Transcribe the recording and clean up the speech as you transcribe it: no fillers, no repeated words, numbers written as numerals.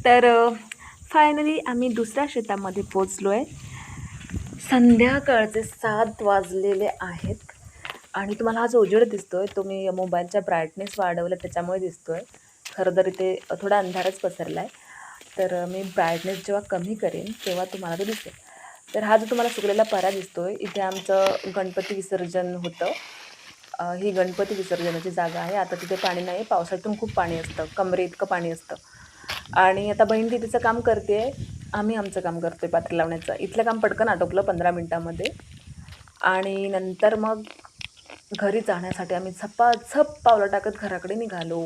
तर फायनली आम्ही दुसऱ्या शेतामध्ये पोचलो आहे. संध्याकाळचे 7 वाजलेले आहेत आणि तुम्हाला हा जो उजेड दिसतोय तो मी मोबाईलचा ब्राईटनेस वाढवला त्याच्यामुळे दिसतोय. खरं तर इथे थोडा अंधारच पसरला आहे. तर मी ब्राईटनेस जेव्हा कमी करेन तेव्हा तुम्हाला तो दिसेल. तर हा जो तुम्हाला सुकलेला परा दिसतोय, इथे आमचं गणपती विसर्जन होतं. ही गणपती विसर्जनाची जागा आहे. आता तिथे पाणी नाही, पावसाळ्यातून खूप पाणी असतं, कमरेइतकं पाणी असतं. आणि आता बहीण तिचं काम करते आहे, आम्ही आमचं काम करतो आहे पातेलं लावण्याचं. इथलं काम पटकन आटोपलं 15 मिनिटामध्ये आणि नंतर मग घरी जाण्यासाठी आम्ही झपाझप पावलं टाकत घराकडे निघालो.